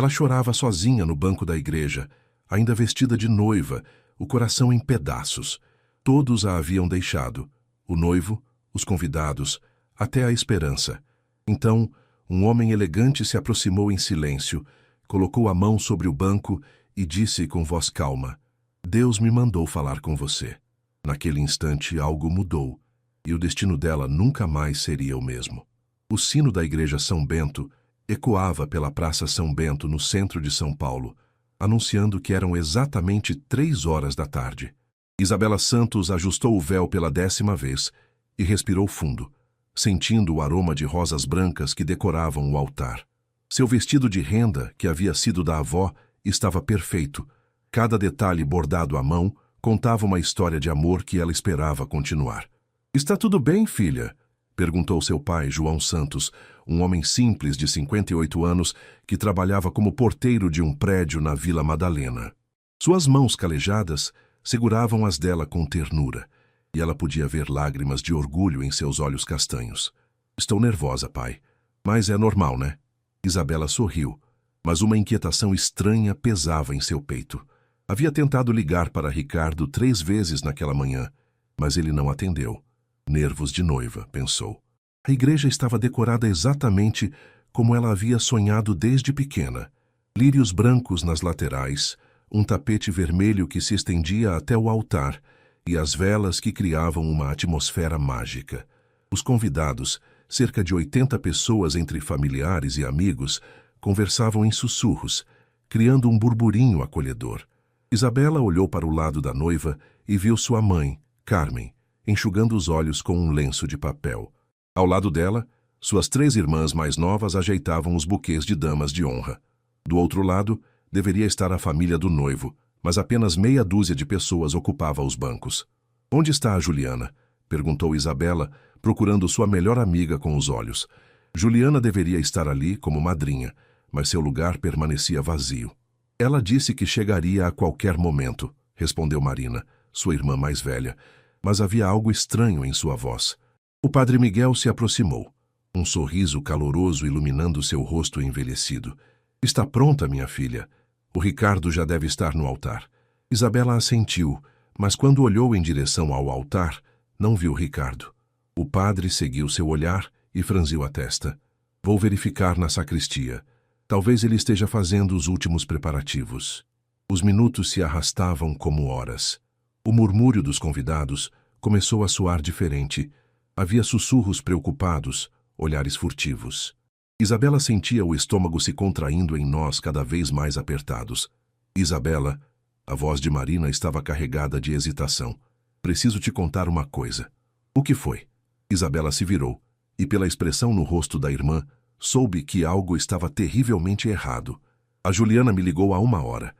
Ela chorava sozinha no banco da igreja, ainda vestida de noiva, o coração em pedaços. Todos a haviam deixado, o noivo, os convidados, até a esperança. Então, um homem elegante se aproximou em silêncio, colocou a mão sobre o banco e disse com voz calma: "Deus me mandou falar com você." Naquele instante algo mudou, e o destino dela nunca mais seria o mesmo. O sino da igreja São Bento ecoava pela Praça São Bento, no centro de São Paulo, anunciando que eram exatamente 3 horas da tarde. Isabela Santos ajustou o véu pela 10ª vez e respirou fundo, sentindo o aroma de rosas brancas que decoravam o altar. Seu vestido de renda, que havia sido da avó, estava perfeito. Cada detalhe bordado à mão contava uma história de amor que ela esperava continuar. "Está tudo bem, filha?" perguntou seu pai, João Santos, um homem simples de 58 anos que trabalhava como porteiro de um prédio na Vila Madalena. Suas mãos calejadas seguravam as dela com ternura, e ela podia ver lágrimas de orgulho em seus olhos castanhos. "Estou nervosa, pai. Mas é normal, né?" Isabela sorriu, mas uma inquietação estranha pesava em seu peito. Havia tentado ligar para Ricardo 3 vezes naquela manhã, mas ele não atendeu. Nervos de noiva, pensou. A igreja estava decorada exatamente como ela havia sonhado desde pequena. Lírios brancos nas laterais, um tapete vermelho que se estendia até o altar e as velas que criavam uma atmosfera mágica. Os convidados, cerca de 80 pessoas entre familiares e amigos, conversavam em sussurros, criando um burburinho acolhedor. Isabela olhou para o lado da noiva e viu sua mãe, Carmen, enxugando os olhos com um lenço de papel. Ao lado dela, suas 3 irmãs mais novas ajeitavam os buquês de damas de honra. Do outro lado, deveria estar a família do noivo, mas apenas meia dúzia de pessoas ocupava os bancos. "Onde está a Juliana?" perguntou Isabela, procurando sua melhor amiga com os olhos. Juliana deveria estar ali como madrinha, mas seu lugar permanecia vazio. "Ela disse que chegaria a qualquer momento", respondeu Marina, sua irmã mais velha, mas havia algo estranho em sua voz. O padre Miguel se aproximou, um sorriso caloroso iluminando seu rosto envelhecido. "Está pronta, minha filha? O Ricardo já deve estar no altar." Isabela assentiu, mas quando olhou em direção ao altar, não viu Ricardo. O padre seguiu seu olhar e franziu a testa. "Vou verificar na sacristia. Talvez ele esteja fazendo os últimos preparativos." Os minutos se arrastavam como horas. O murmúrio dos convidados começou a soar diferente. Havia sussurros preocupados, olhares furtivos. Isabela sentia o estômago se contraindo em nós cada vez mais apertados. "Isabela," a voz de Marina estava carregada de hesitação. "Preciso te contar uma coisa." "O que foi?" Isabela se virou, e pela expressão no rosto da irmã, soube que algo estava terrivelmente errado. "A Juliana me ligou há 1 hora.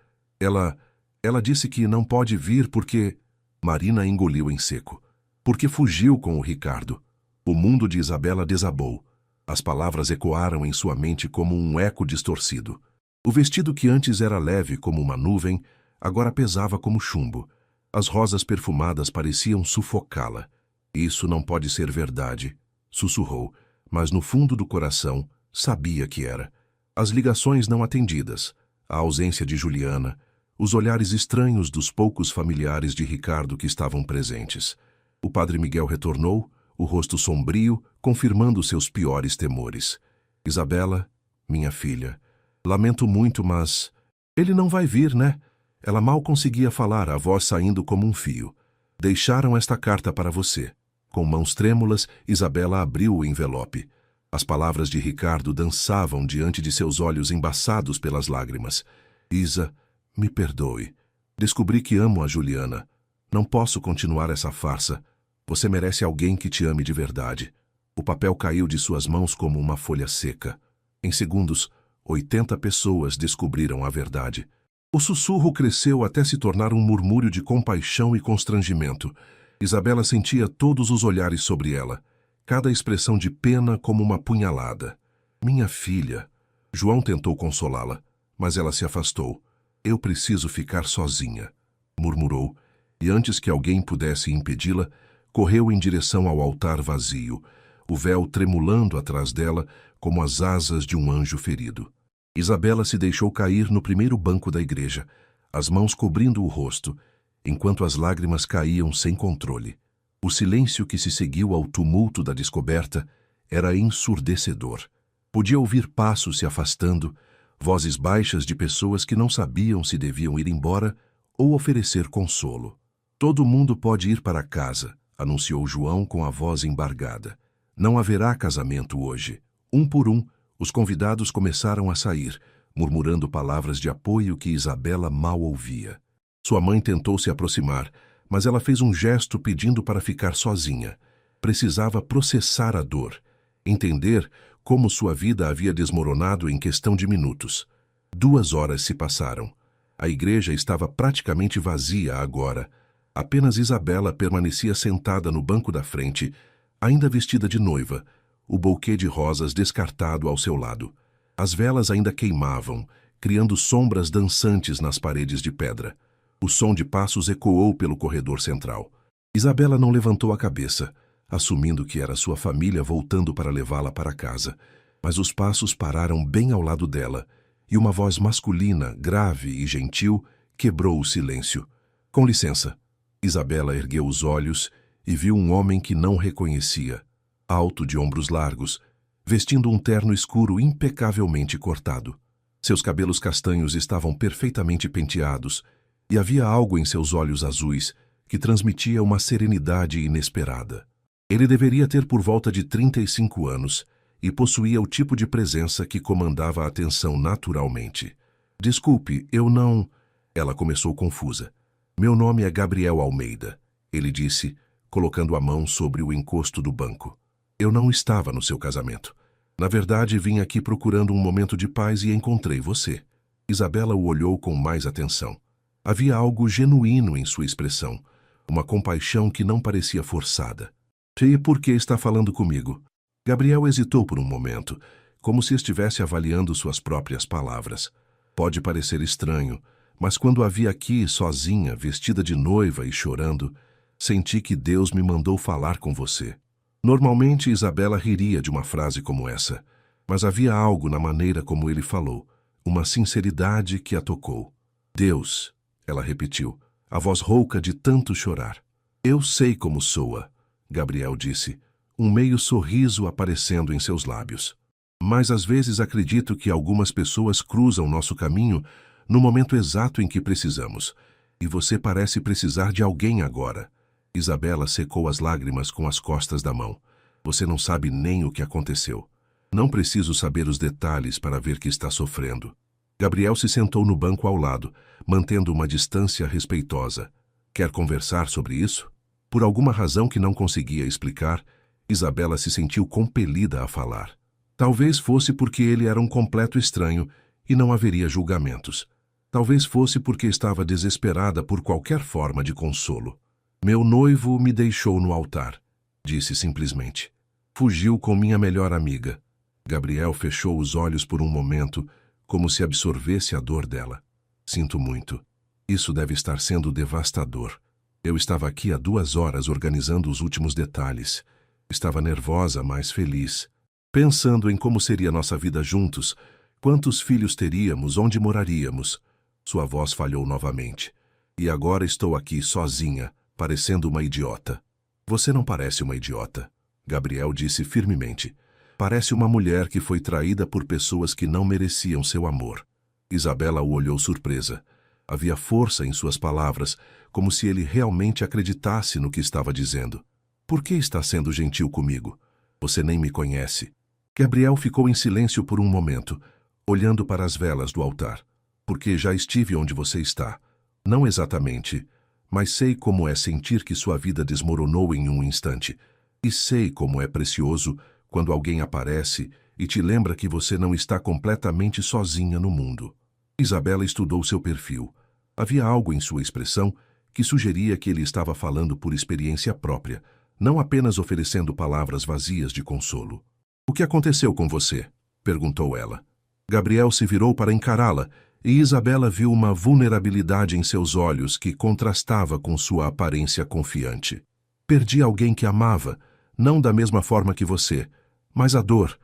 Ela disse que não pode vir porque..." Marina engoliu em seco. "Porque fugiu com o Ricardo." O mundo de Isabela desabou. As palavras ecoaram em sua mente como um eco distorcido. O vestido que antes era leve como uma nuvem, agora pesava como chumbo. As rosas perfumadas pareciam sufocá-la. "Isso não pode ser verdade", sussurrou, mas no fundo do coração sabia que era. As ligações não atendidas, a ausência de Juliana, os olhares estranhos dos poucos familiares de Ricardo que estavam presentes. O padre Miguel retornou, o rosto sombrio, confirmando seus piores temores. "Isabela, minha filha, lamento muito, mas... ele não vai vir, né?" Ela mal conseguia falar, a voz saindo como um fio. "Deixaram esta carta para você." Com mãos trêmulas, Isabela abriu o envelope. As palavras de Ricardo dançavam diante de seus olhos embaçados pelas lágrimas. "Isa, me perdoe. Descobri que amo a Juliana. Não posso continuar essa farsa. Você merece alguém que te ame de verdade." O papel caiu de suas mãos como uma folha seca. Em segundos, 80 pessoas descobriram a verdade. O sussurro cresceu até se tornar um murmúrio de compaixão e constrangimento. Isabela sentia todos os olhares sobre ela, cada expressão de pena como uma punhalada. "Minha filha..." João tentou consolá-la, mas ela se afastou. "Eu preciso ficar sozinha", murmurou, e antes que alguém pudesse impedi-la, correu em direção ao altar vazio, o véu tremulando atrás dela como as asas de um anjo ferido. Isabela se deixou cair no primeiro banco da igreja, as mãos cobrindo o rosto, enquanto as lágrimas caíam sem controle. O silêncio que se seguiu ao tumulto da descoberta era ensurdecedor. Podia ouvir passos se afastando, vozes baixas de pessoas que não sabiam se deviam ir embora ou oferecer consolo. Todo mundo pode ir para casa, anunciou João com a voz embargada. Não haverá casamento hoje. Um por um, os convidados começaram a sair, murmurando palavras de apoio que Isabela mal ouvia. Sua mãe tentou se aproximar, mas ela fez um gesto pedindo para ficar sozinha. Precisava processar a dor, entender como sua vida havia desmoronado em questão de minutos. 2 horas se passaram. A igreja estava praticamente vazia agora. Apenas Isabela permanecia sentada no banco da frente, ainda vestida de noiva, o buquê de rosas descartado ao seu lado. As velas ainda queimavam, criando sombras dançantes nas paredes de pedra. O som de passos ecoou pelo corredor central. Isabela não levantou a cabeça, assumindo que era sua família voltando para levá-la para casa. Mas os passos pararam bem ao lado dela, e uma voz masculina, grave e gentil, quebrou o silêncio. Com licença. Isabela ergueu os olhos e viu um homem que não reconhecia, alto de ombros largos, vestindo um terno escuro impecavelmente cortado. Seus cabelos castanhos estavam perfeitamente penteados, e havia algo em seus olhos azuis que transmitia uma serenidade inesperada. Ele deveria ter por volta de 35 anos e possuía o tipo de presença que comandava a atenção naturalmente. Desculpe, eu não... Ela começou confusa. Meu nome é Gabriel Almeida, ele disse, colocando a mão sobre o encosto do banco. Eu não estava no seu casamento. Na verdade, vim aqui procurando um momento de paz e encontrei você. Isabela o olhou com mais atenção. Havia algo genuíno em sua expressão, uma compaixão que não parecia forçada. E por que está falando comigo? Gabriel hesitou por um momento, como se estivesse avaliando suas próprias palavras. Pode parecer estranho, mas quando a vi aqui, sozinha, vestida de noiva e chorando, senti que Deus me mandou falar com você. Normalmente, Isabela riria de uma frase como essa, mas havia algo na maneira como ele falou, uma sinceridade que a tocou. Deus, ela repetiu, a voz rouca de tanto chorar. Eu sei como soa, Gabriel disse, um meio sorriso aparecendo em seus lábios. Mas às vezes acredito que algumas pessoas cruzam nosso caminho no momento exato em que precisamos, e você parece precisar de alguém agora. Isabela secou as lágrimas com as costas da mão. Você não sabe nem o que aconteceu. Não preciso saber os detalhes para ver que está sofrendo. Gabriel se sentou no banco ao lado, mantendo uma distância respeitosa. Quer conversar sobre isso? Por alguma razão que não conseguia explicar, Isabela se sentiu compelida a falar. Talvez fosse porque ele era um completo estranho e não haveria julgamentos. Talvez fosse porque estava desesperada por qualquer forma de consolo. Meu noivo me deixou no altar, disse simplesmente. Fugiu com minha melhor amiga. Gabriel fechou os olhos por um momento, como se absorvesse a dor dela. Sinto muito. Isso deve estar sendo devastador. Eu estava aqui há 2 horas organizando os últimos detalhes. Estava nervosa, mas feliz. Pensando em como seria nossa vida juntos, quantos filhos teríamos, onde moraríamos. Sua voz falhou novamente. E agora estou aqui sozinha, parecendo uma idiota. Você não parece uma idiota, Gabriel disse firmemente. Parece uma mulher que foi traída por pessoas que não mereciam seu amor. Isabela o olhou surpresa. Havia força em suas palavras, como se ele realmente acreditasse no que estava dizendo. Por que está sendo gentil comigo? Você nem me conhece. Gabriel ficou em silêncio por um momento, olhando para as velas do altar. Porque já estive onde você está. Não exatamente, mas sei como é sentir que sua vida desmoronou em um instante. E sei como é precioso quando alguém aparece e te lembra que você não está completamente sozinha no mundo. Isabela estudou seu perfil. Havia algo em sua expressão que sugeria que ele estava falando por experiência própria, não apenas oferecendo palavras vazias de consolo. O que aconteceu com você? Perguntou ela. Gabriel se virou para encará-la, e Isabela viu uma vulnerabilidade em seus olhos que contrastava com sua aparência confiante. Perdi alguém que amava, não da mesma forma que você, mas a dor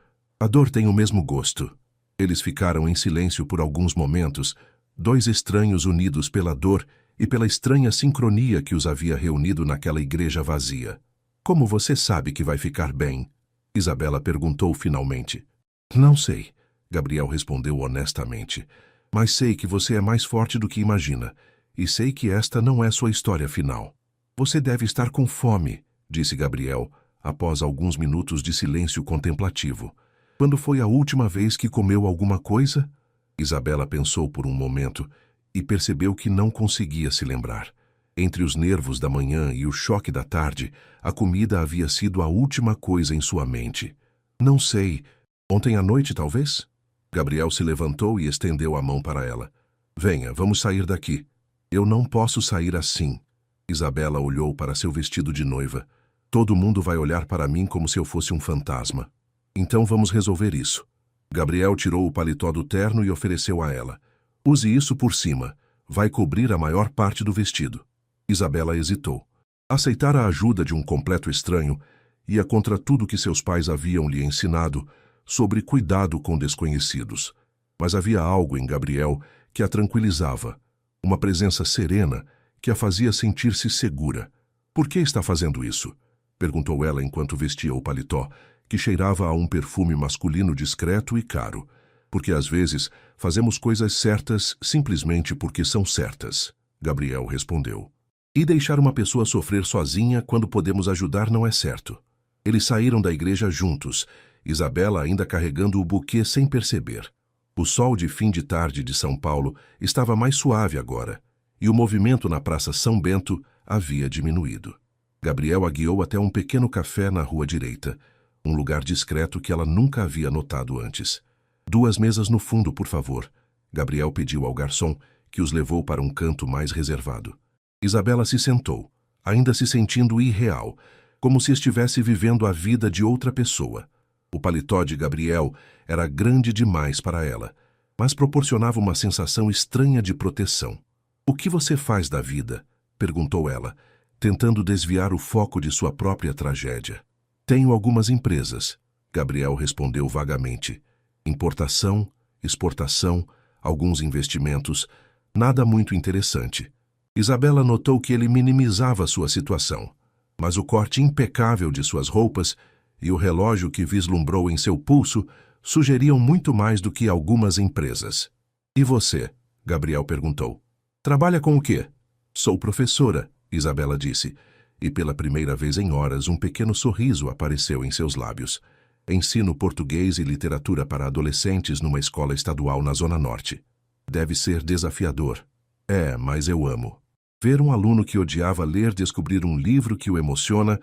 tem o mesmo gosto. Eles ficaram em silêncio por alguns momentos, dois estranhos unidos pela dor e pela estranha sincronia que os havia reunido naquela igreja vazia. Como você sabe que vai ficar bem? Isabela perguntou finalmente. Não sei, Gabriel respondeu honestamente. Mas sei que você é mais forte do que imagina, e sei que esta não é sua história final. Você deve estar com fome, disse Gabriel, após alguns minutos de silêncio contemplativo. Quando foi a última vez que comeu alguma coisa? Isabela pensou por um momento e percebeu que não conseguia se lembrar. Entre os nervos da manhã e o choque da tarde, a comida havia sido a última coisa em sua mente. Não sei. Ontem à noite, talvez? Gabriel se levantou e estendeu a mão para ela. Venha, vamos sair daqui. Eu não posso sair assim. Isabela olhou para seu vestido de noiva. Todo mundo vai olhar para mim como se eu fosse um fantasma. Então vamos resolver isso. Gabriel tirou o paletó do terno e ofereceu a ela. Use isso por cima. Vai cobrir a maior parte do vestido. Isabela hesitou. Aceitar a ajuda de um completo estranho ia contra tudo que seus pais haviam lhe ensinado sobre cuidado com desconhecidos. Mas havia algo em Gabriel que a tranquilizava, uma presença serena que a fazia sentir-se segura. Por que está fazendo isso? Perguntou ela enquanto vestia o paletó, que cheirava a um perfume masculino discreto e caro. Porque às vezes fazemos coisas certas simplesmente porque são certas, Gabriel respondeu. E deixar uma pessoa sofrer sozinha quando podemos ajudar não é certo. Eles saíram da igreja juntos, Isabela ainda carregando o buquê sem perceber. O sol de fim de tarde de São Paulo estava mais suave agora, e o movimento na Praça São Bento havia diminuído. Gabriel a guiou até um pequeno café na rua direita, um lugar discreto que ela nunca havia notado antes. 2 mesas no fundo, por favor, Gabriel pediu ao garçom, que os levou para um canto mais reservado. Isabela se sentou, ainda se sentindo irreal, como se estivesse vivendo a vida de outra pessoa. O paletó de Gabriel era grande demais para ela, mas proporcionava uma sensação estranha de proteção. O que você faz da vida? Perguntou ela, tentando desviar o foco de sua própria tragédia. Tenho algumas empresas, Gabriel respondeu vagamente. Importação, exportação, alguns investimentos, nada muito interessante. Isabela notou que ele minimizava sua situação, mas o corte impecável de suas roupas e o relógio que vislumbrou em seu pulso sugeriam muito mais do que algumas empresas. E você? Gabriel perguntou. Trabalha com o quê? Sou professora, Isabela disse, e pela primeira vez em horas um pequeno sorriso apareceu em seus lábios. Ensino português e literatura para adolescentes numa escola estadual na Zona Norte. Deve ser desafiador. É, mas eu amo. Ver um aluno que odiava ler descobrir um livro que o emociona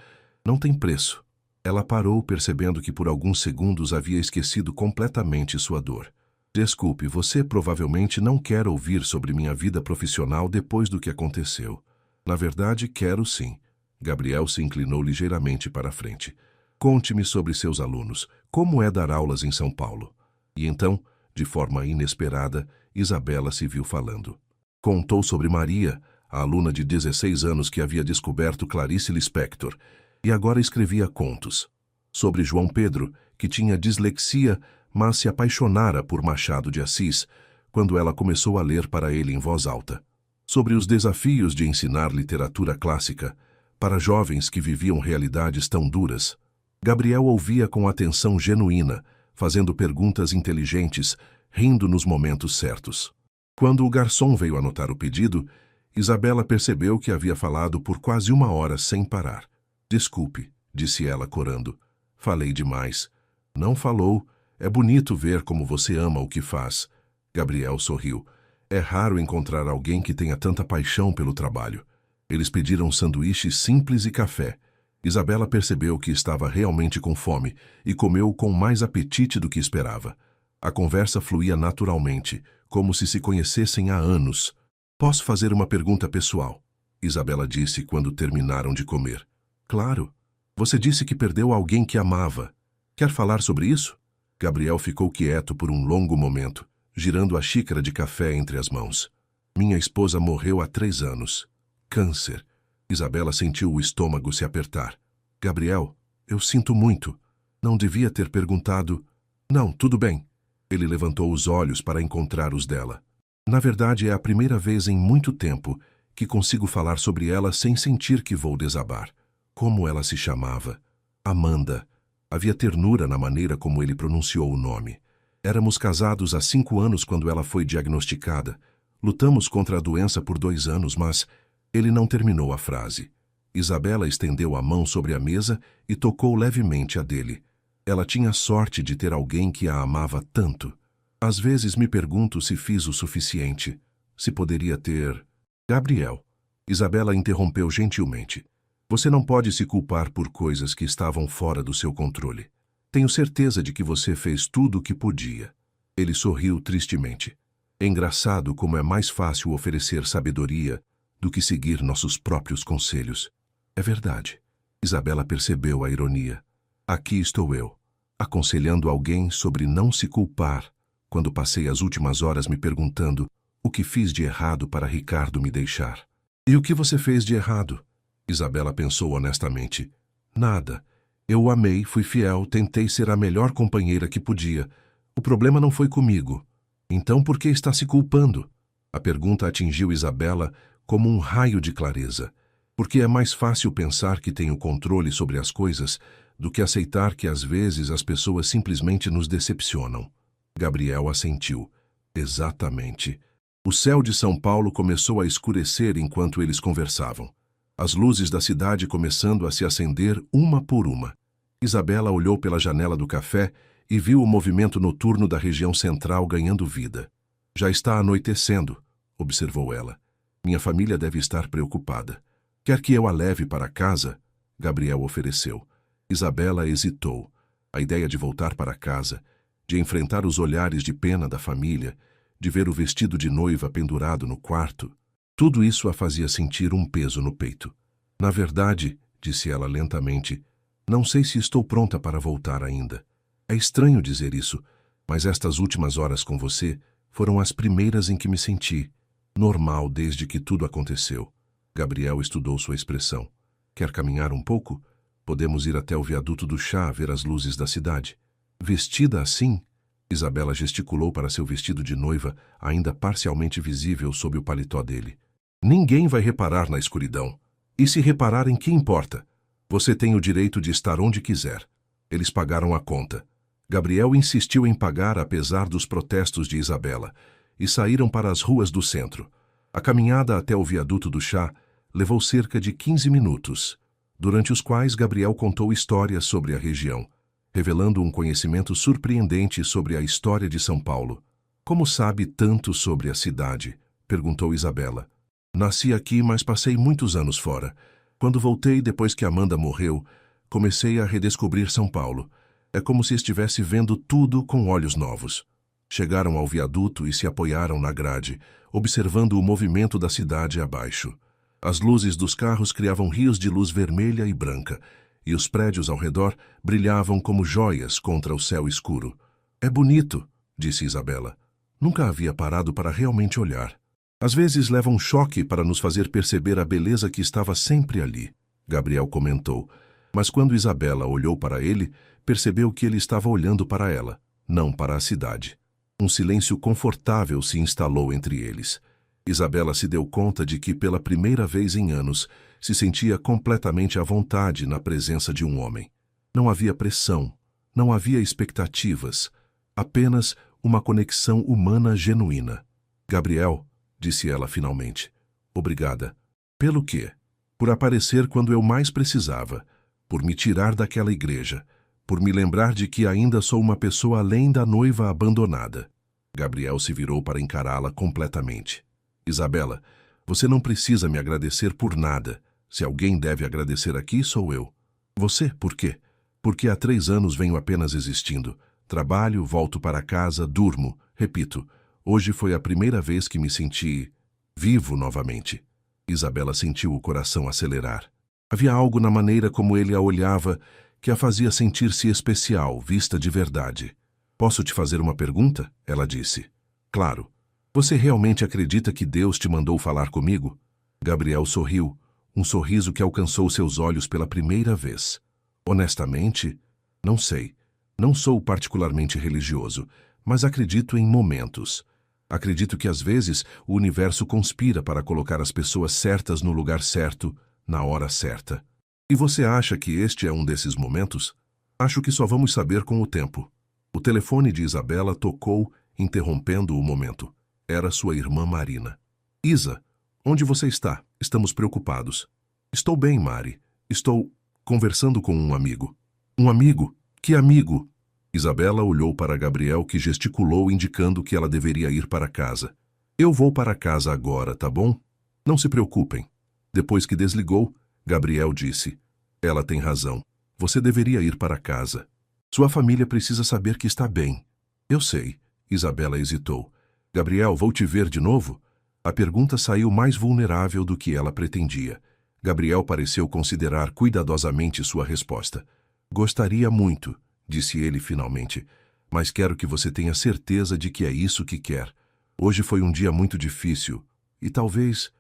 não tem preço. Ela parou, percebendo que por alguns segundos havia esquecido completamente sua dor. Desculpe, você provavelmente não quer ouvir sobre minha vida profissional depois do que aconteceu. Na verdade, quero sim. Gabriel se inclinou ligeiramente para a frente. Conte-me sobre seus alunos. Como é dar aulas em São Paulo? E então, de forma inesperada, Isabela se viu falando. Contou sobre Maria, a aluna de 16 anos que havia descoberto Clarice Lispector, e agora escrevia contos. Sobre João Pedro, que tinha dislexia, mas se apaixonara por Machado de Assis, quando ela começou a ler para ele em voz alta. Sobre os desafios de ensinar literatura clássica para jovens que viviam realidades tão duras. Gabriel ouvia com atenção genuína, fazendo perguntas inteligentes, rindo nos momentos certos. Quando o garçom veio anotar o pedido, Isabela percebeu que havia falado por quase 1 hora sem parar. Desculpe, disse ela corando. Falei demais. Não falou. É bonito ver como você ama o que faz. Gabriel sorriu. É raro encontrar alguém que tenha tanta paixão pelo trabalho. Eles pediram sanduíches simples e café. Isabela percebeu que estava realmente com fome e comeu com mais apetite do que esperava. A conversa fluía naturalmente, como se conhecessem há anos. Posso fazer uma pergunta pessoal? Isabela disse quando terminaram de comer. Claro. Você disse que perdeu alguém que amava. Quer falar sobre isso? Gabriel ficou quieto por um longo momento, girando a xícara de café entre as mãos. Minha esposa morreu há 3 anos. Câncer. Isabela sentiu o estômago se apertar. Gabriel, eu sinto muito. Não devia ter perguntado. Não, tudo bem. Ele levantou os olhos para encontrar os dela. Na verdade, é a primeira vez em muito tempo que consigo falar sobre ela sem sentir que vou desabar. Como ela se chamava? Amanda. Havia ternura na maneira como ele pronunciou o nome. Éramos casados há 5 anos quando ela foi diagnosticada. Lutamos contra a doença por 2 anos, mas ele não terminou a frase. Isabela estendeu a mão sobre a mesa e tocou levemente a dele. Ela tinha sorte de ter alguém que a amava tanto. Às vezes me pergunto se fiz o suficiente, se poderia ter... Gabriel. Isabela interrompeu gentilmente. Você não pode se culpar por coisas que estavam fora do seu controle. Tenho certeza de que você fez tudo o que podia. Ele sorriu tristemente. É engraçado como é mais fácil oferecer sabedoria do que seguir nossos próprios conselhos. É verdade. Isabela percebeu a ironia. Aqui estou eu, aconselhando alguém sobre não se culpar, quando passei as últimas horas me perguntando o que fiz de errado para Ricardo me deixar. E o que você fez de errado? Isabela pensou honestamente. Nada. Eu o amei, fui fiel, tentei ser a melhor companheira que podia. O problema não foi comigo. Então por que está se culpando? A pergunta atingiu Isabela como um raio de clareza. Porque é mais fácil pensar que tenho controle sobre as coisas do que aceitar que às vezes as pessoas simplesmente nos decepcionam. Gabriel assentiu. Exatamente. O céu de São Paulo começou a escurecer enquanto eles conversavam. As luzes da cidade começando a se acender uma por uma. Isabela olhou pela janela do café e viu o movimento noturno da região central ganhando vida. Já está anoitecendo, observou ela. Minha família deve estar preocupada. Quer que eu a leve para casa? Gabriel ofereceu. Isabela hesitou. A ideia de voltar para casa, de enfrentar os olhares de pena da família, de ver o vestido de noiva pendurado no quarto, tudo isso a fazia sentir um peso no peito. Na verdade, disse ela lentamente, não sei se estou pronta para voltar ainda. É estranho dizer isso, mas estas últimas horas com você foram as primeiras em que me senti normal desde que tudo aconteceu. Gabriel estudou sua expressão. Quer caminhar um pouco? Podemos ir até o viaduto do chá ver as luzes da cidade. Vestida assim? Isabela gesticulou para seu vestido de noiva, ainda parcialmente visível sob o paletó dele. Ninguém vai reparar na escuridão. E se repararem, que importa? Você tem o direito de estar onde quiser. Eles pagaram a conta. Gabriel insistiu em pagar apesar dos protestos de Isabela, e saíram para as ruas do centro. A caminhada até o viaduto do chá levou cerca de 15 minutos, durante os quais Gabriel contou histórias sobre a região, revelando um conhecimento surpreendente sobre a história de São Paulo. Como sabe tanto sobre a cidade? Perguntou Isabela. Nasci aqui, mas passei muitos anos fora. Quando voltei depois que Amanda morreu, comecei a redescobrir São Paulo. É como se estivesse vendo tudo com olhos novos. Chegaram ao viaduto e se apoiaram na grade, observando o movimento da cidade abaixo. As luzes dos carros criavam rios de luz vermelha e branca, e os prédios ao redor brilhavam como joias contra o céu escuro. É bonito, disse Isabela. Nunca havia parado para realmente olhar. Às vezes leva um choque para nos fazer perceber a beleza que estava sempre ali, Gabriel comentou. Mas quando Isabela olhou para ele, percebeu que ele estava olhando para ela, não para a cidade. Um silêncio confortável se instalou entre eles. Isabela se deu conta de que, pela primeira vez em anos, se sentia completamente à vontade na presença de um homem. Não havia pressão, não havia expectativas, apenas uma conexão humana genuína. Gabriel, disse ela finalmente, obrigada. Pelo quê? Por aparecer quando eu mais precisava, por me tirar daquela igreja, por me lembrar de que ainda sou uma pessoa além da noiva abandonada. Gabriel se virou para encará-la completamente. Isabela, você não precisa me agradecer por nada. Se alguém deve agradecer aqui, sou eu. Você, por quê? Porque há 3 anos venho apenas existindo. Trabalho, volto para casa, durmo. Repito, hoje foi a primeira vez que me senti vivo novamente. Isabela sentiu o coração acelerar. Havia algo na maneira como ele a olhava que a fazia sentir-se especial, vista de verdade. Posso te fazer uma pergunta? Ela disse. Claro. Você realmente acredita que Deus te mandou falar comigo? Gabriel sorriu, um sorriso que alcançou seus olhos pela primeira vez. Honestamente, não sei. Não sou particularmente religioso, mas acredito em momentos. Acredito que às vezes o universo conspira para colocar as pessoas certas no lugar certo, na hora certa. E você acha que este é um desses momentos? Acho que só vamos saber com o tempo. O telefone de Isabela tocou, interrompendo o momento. Era sua irmã Marina. Isa, onde você está? Estamos preocupados. Estou bem, Mari. Estou conversando com um amigo. Um amigo? Que amigo? Isabela olhou para Gabriel, que gesticulou, indicando que ela deveria ir para casa. Eu vou para casa agora, tá bom? Não se preocupem. Depois que desligou, Gabriel disse: ela tem razão. Você deveria ir para casa. Sua família precisa saber que está bem. Eu sei. Isabela hesitou. Gabriel, vou te ver de novo? A pergunta saiu mais vulnerável do que ela pretendia. Gabriel pareceu considerar cuidadosamente sua resposta. Gostaria muito, disse ele finalmente, mas quero que você tenha certeza de que é isso que quer. Hoje foi um dia muito difícil e talvez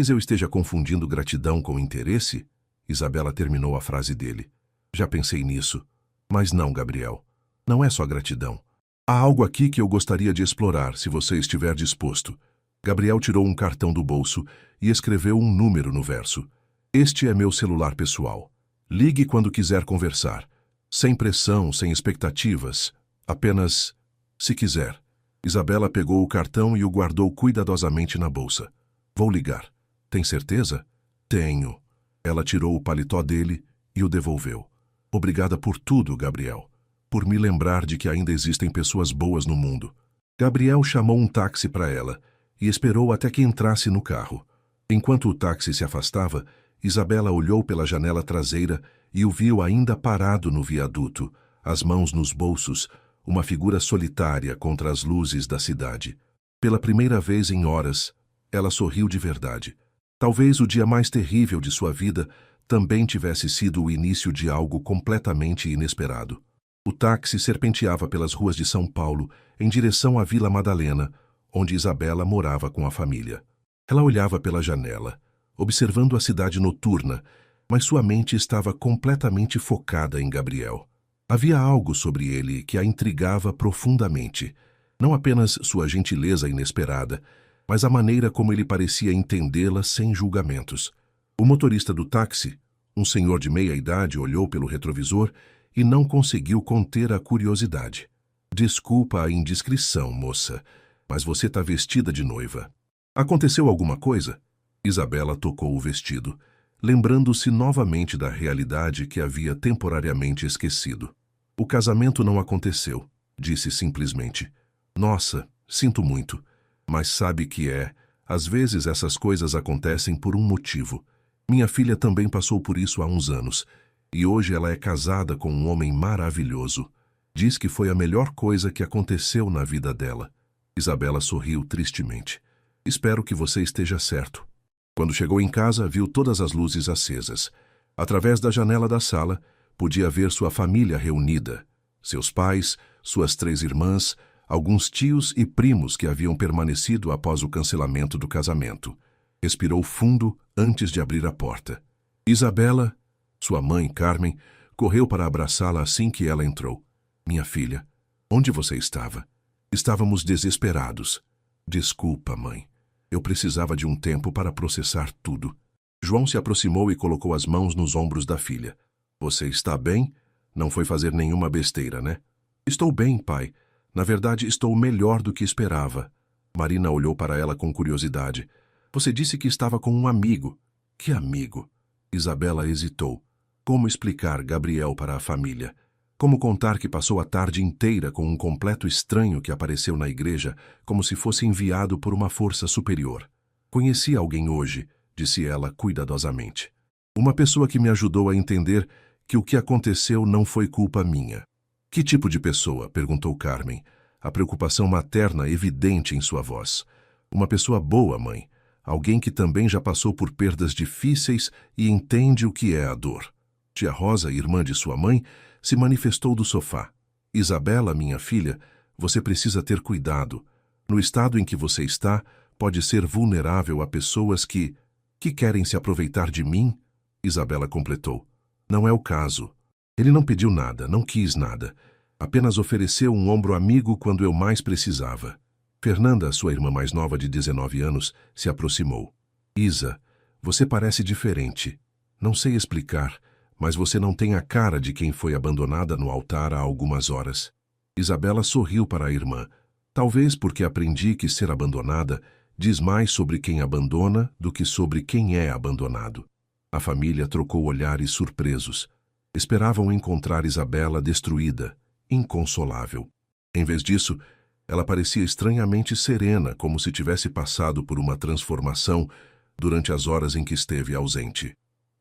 eu esteja confundindo gratidão com interesse? Isabela terminou a frase dele. Já pensei nisso. Mas não, Gabriel. Não é só gratidão. Há algo aqui que eu gostaria de explorar, se você estiver disposto. Gabriel tirou um cartão do bolso e escreveu um número no verso. Este é meu celular pessoal. Ligue quando quiser conversar. Sem pressão, sem expectativas. Apenas, se quiser. Isabela pegou o cartão e o guardou cuidadosamente na bolsa. Vou ligar. Tem certeza? Tenho. Ela tirou o paletó dele e o devolveu. Obrigada por tudo, Gabriel. Por me lembrar de que ainda existem pessoas boas no mundo. Gabriel chamou um táxi para ela e esperou até que entrasse no carro. Enquanto o táxi se afastava, Isabela olhou pela janela traseira e o viu ainda parado no viaduto, as mãos nos bolsos, uma figura solitária contra as luzes da cidade. Pela primeira vez em horas, ela sorriu de verdade. Talvez o dia mais terrível de sua vida também tivesse sido o início de algo completamente inesperado. O táxi serpenteava pelas ruas de São Paulo em direção à Vila Madalena, onde Isabela morava com a família. Ela olhava pela janela, observando a cidade noturna, mas sua mente estava completamente focada em Gabriel. Havia algo sobre ele que a intrigava profundamente, não apenas sua gentileza inesperada, mas a maneira como ele parecia entendê-la sem julgamentos. O motorista do táxi, um senhor de meia idade, olhou pelo retrovisor e não conseguiu conter a curiosidade. Desculpa a indiscrição, moça, mas você está vestida de noiva. Aconteceu alguma coisa? Isabela tocou o vestido, lembrando-se novamente da realidade que havia temporariamente esquecido. O casamento não aconteceu, disse simplesmente. Nossa, sinto muito, mas sabe que às vezes essas coisas acontecem por um motivo. Minha filha também passou por isso há uns anos, e hoje ela é casada com um homem maravilhoso. Diz que foi a melhor coisa que aconteceu na vida dela. Isabela sorriu tristemente. Espero que você esteja certo. Quando chegou em casa, viu todas as luzes acesas. Através da janela da sala, podia ver sua família reunida. Seus pais, suas 3 irmãs, alguns tios e primos que haviam permanecido após o cancelamento do casamento. Respirou fundo antes de abrir a porta. Isabela, sua mãe, Carmen, correu para abraçá-la assim que ela entrou. Minha filha, onde você estava? Estávamos desesperados. Desculpa, mãe. Eu precisava de um tempo para processar tudo. João se aproximou e colocou as mãos nos ombros da filha. Você está bem? Não foi fazer nenhuma besteira, né? Estou bem, pai. Na verdade, estou melhor do que esperava. Marina olhou para ela com curiosidade. Você disse que estava com um amigo. Que amigo? Isabela hesitou. Como explicar Gabriel para a família? Como contar que passou a tarde inteira com um completo estranho que apareceu na igreja, como se fosse enviado por uma força superior? Conheci alguém hoje, disse ela cuidadosamente. Uma pessoa que me ajudou a entender que o que aconteceu não foi culpa minha. Que tipo de pessoa? Perguntou Carmen, a preocupação materna evidente em sua voz. Uma pessoa boa, mãe. Alguém que também já passou por perdas difíceis e entende o que é a dor. Tia Rosa, irmã de sua mãe, se manifestou do sofá. Isabela, minha filha, você precisa ter cuidado. No estado em que você está, pode ser vulnerável a pessoas que querem se aproveitar de mim? Isabela completou. Não é o caso. Ele não pediu nada, não quis nada. Apenas ofereceu um ombro amigo quando eu mais precisava. Fernanda, sua irmã mais nova de 19 anos, se aproximou. Isa, você parece diferente. Não sei explicar, mas você não tem a cara de quem foi abandonada no altar há algumas horas. Isabela sorriu para a irmã. Talvez porque aprendi que ser abandonada diz mais sobre quem abandona do que sobre quem é abandonado. A família trocou olhares surpresos. Esperavam encontrar Isabela destruída, inconsolável. Em vez disso, ela parecia estranhamente serena, como se tivesse passado por uma transformação durante as horas em que esteve ausente.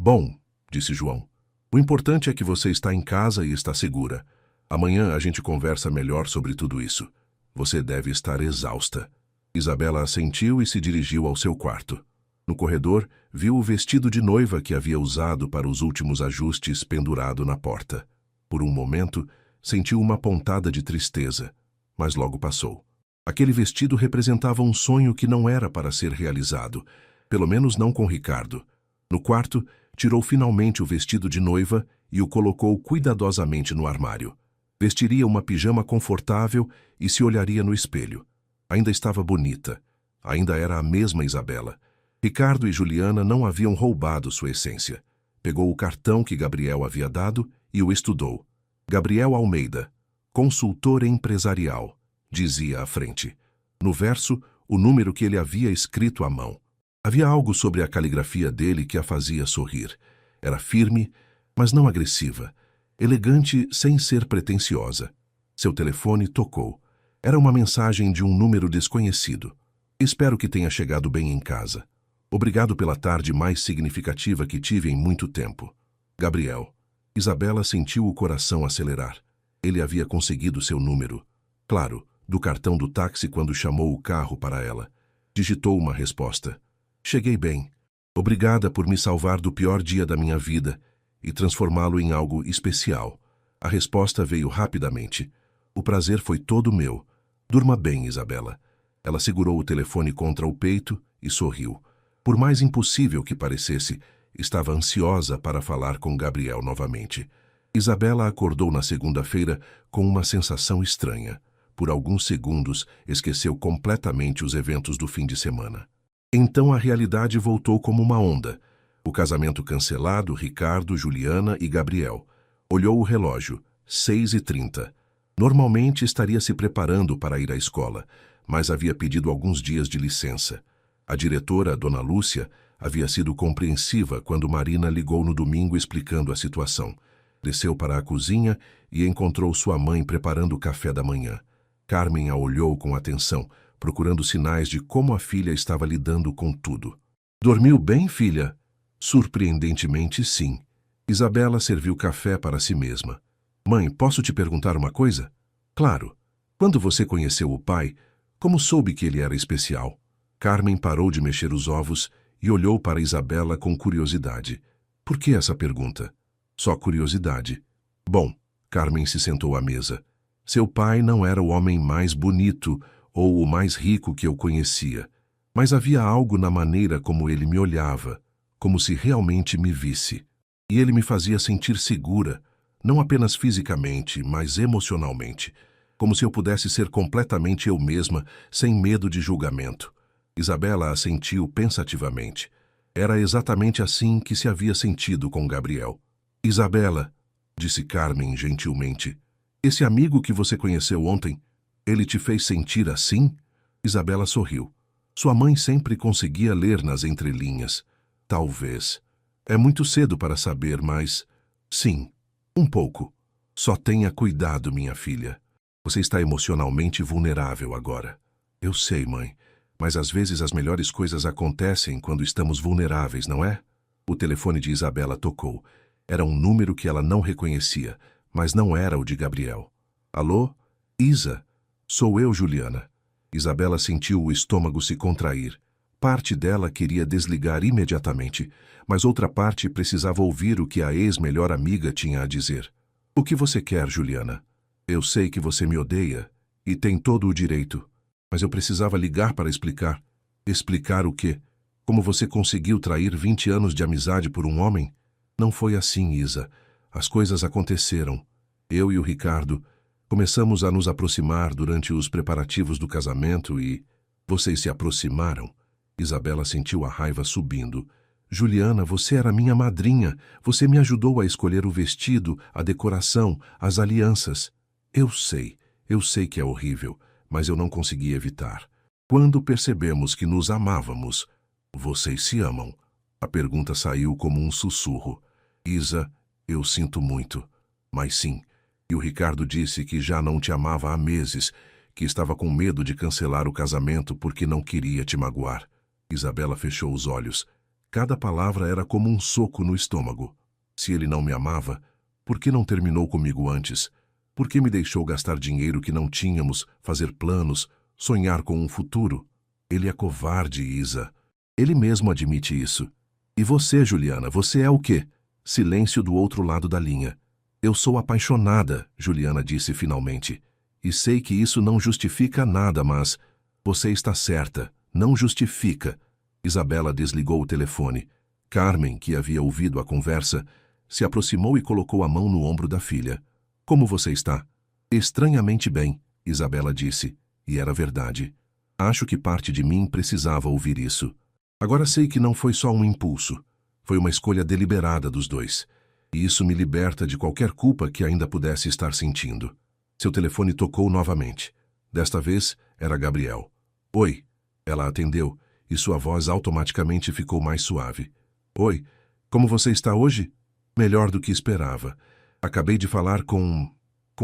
Bom, disse João, o importante é que você está em casa e está segura. Amanhã a gente conversa melhor sobre tudo isso. Você deve estar exausta. Isabela assentiu e se dirigiu ao seu quarto. No corredor, viu o vestido de noiva que havia usado para os últimos ajustes pendurado na porta. Por um momento, sentiu uma pontada de tristeza, mas logo passou. Aquele vestido representava um sonho que não era para ser realizado, pelo menos não com Ricardo. No quarto, tirou finalmente o vestido de noiva e o colocou cuidadosamente no armário. Vestiria uma pijama confortável e se olharia no espelho. Ainda estava bonita. Ainda era a mesma Isabela. Ricardo e Juliana não haviam roubado sua essência. Pegou o cartão que Gabriel havia dado e o estudou. Gabriel Almeida, consultor empresarial, dizia à frente. No verso, o número que ele havia escrito à mão. Havia algo sobre a caligrafia dele que a fazia sorrir. Era firme, mas não agressiva. Elegante sem ser pretensiosa. Seu telefone tocou. Era uma mensagem de um número desconhecido. Espero que tenha chegado bem em casa. Obrigado pela tarde mais significativa que tive em muito tempo. Gabriel. Isabela sentiu o coração acelerar. Ele havia conseguido seu número. Claro, do cartão do táxi quando chamou o carro para ela. Digitou uma resposta. Cheguei bem. Obrigada por me salvar do pior dia da minha vida e transformá-lo em algo especial. A resposta veio rapidamente. O prazer foi todo meu. Durma bem, Isabela. Ela segurou o telefone contra o peito e sorriu. Por mais impossível que parecesse, estava ansiosa para falar com Gabriel novamente. Isabela acordou na segunda-feira com uma sensação estranha. Por alguns segundos, esqueceu completamente os eventos do fim de semana. Então a realidade voltou como uma onda. O casamento cancelado, Ricardo, Juliana e Gabriel. Olhou o relógio, 6h30. Normalmente estaria se preparando para ir à escola, mas havia pedido alguns dias de licença. A diretora, Dona Lúcia, havia sido compreensiva quando Marina ligou no domingo explicando a situação. Desceu para a cozinha e encontrou sua mãe preparando o café da manhã. Carmen a olhou com atenção, procurando sinais de como a filha estava lidando com tudo. Dormiu bem, filha? Surpreendentemente, sim. Isabela serviu café para si mesma. Mãe, posso te perguntar uma coisa? Claro. Quando você conheceu o pai, como soube que ele era especial? Carmen parou de mexer os ovos e olhou para Isabela com curiosidade. Por que essa pergunta? Só curiosidade. Bom, Carmen se sentou à mesa. Seu pai não era o homem mais bonito ou o mais rico que eu conhecia, mas havia algo na maneira como ele me olhava, como se realmente me visse. E ele me fazia sentir segura, não apenas fisicamente, mas emocionalmente, como se eu pudesse ser completamente eu mesma, sem medo de julgamento. Isabela assentiu pensativamente. Era exatamente assim que se havia sentido com Gabriel. Isabela, disse Carmen gentilmente, esse amigo que você conheceu ontem, ele te fez sentir assim? Isabela sorriu. Sua mãe sempre conseguia ler nas entrelinhas. Talvez. É muito cedo para saber, mas... Sim, um pouco. Só tenha cuidado, minha filha. Você está emocionalmente vulnerável agora. Eu sei, mãe. Mas às vezes as melhores coisas acontecem quando estamos vulneráveis, não é? O telefone de Isabela tocou. Era um número que ela não reconhecia, mas não era o de Gabriel. Alô? Isa? Sou eu, Juliana. Isabela sentiu o estômago se contrair. Parte dela queria desligar imediatamente, mas outra parte precisava ouvir o que a ex-melhor amiga tinha a dizer. O que você quer, Juliana? Eu sei que você me odeia, e tem todo o direito. Mas eu precisava ligar para explicar. Explicar o quê? Como você conseguiu trair 20 anos de amizade por um homem? Não foi assim, Isa. As coisas aconteceram. Eu e o Ricardo, Começamos a nos aproximar durante os preparativos do casamento e... Vocês se aproximaram? Isabela sentiu a raiva subindo. Juliana, você era minha madrinha. Você me ajudou a escolher o vestido, a decoração, as alianças. Eu sei que é horrível, mas eu não consegui evitar. Quando percebemos que nos amávamos, vocês se amam? A pergunta saiu como um sussurro. Isa, eu sinto muito. Mas sim. E o Ricardo disse que já não te amava há meses, que estava com medo de cancelar o casamento porque não queria te magoar. Isabela fechou os olhos. Cada palavra era como um soco no estômago. Se ele não me amava, por que não terminou comigo antes? Por que me deixou gastar dinheiro que não tínhamos, fazer planos, sonhar com um futuro? Ele é covarde, Isa. Ele mesmo admite isso. E você, Juliana, você é o quê? Silêncio do outro lado da linha. Eu sou apaixonada, Juliana disse finalmente. E sei que isso não justifica nada, mas... Você está certa, não justifica. Isabela desligou o telefone. Carmen, que havia ouvido a conversa, se aproximou e colocou a mão no ombro da filha. Como você está? Estranhamente bem, Isabela disse. E era verdade. Acho que parte de mim precisava ouvir isso. Agora sei que não foi só um impulso. Foi uma escolha deliberada dos dois. E isso me liberta de qualquer culpa que ainda pudesse estar sentindo. Seu telefone tocou novamente. Desta vez, era Gabriel. Oi. Ela atendeu, e sua voz automaticamente ficou mais suave. Oi. Como você está hoje? Melhor do que esperava. Acabei de falar com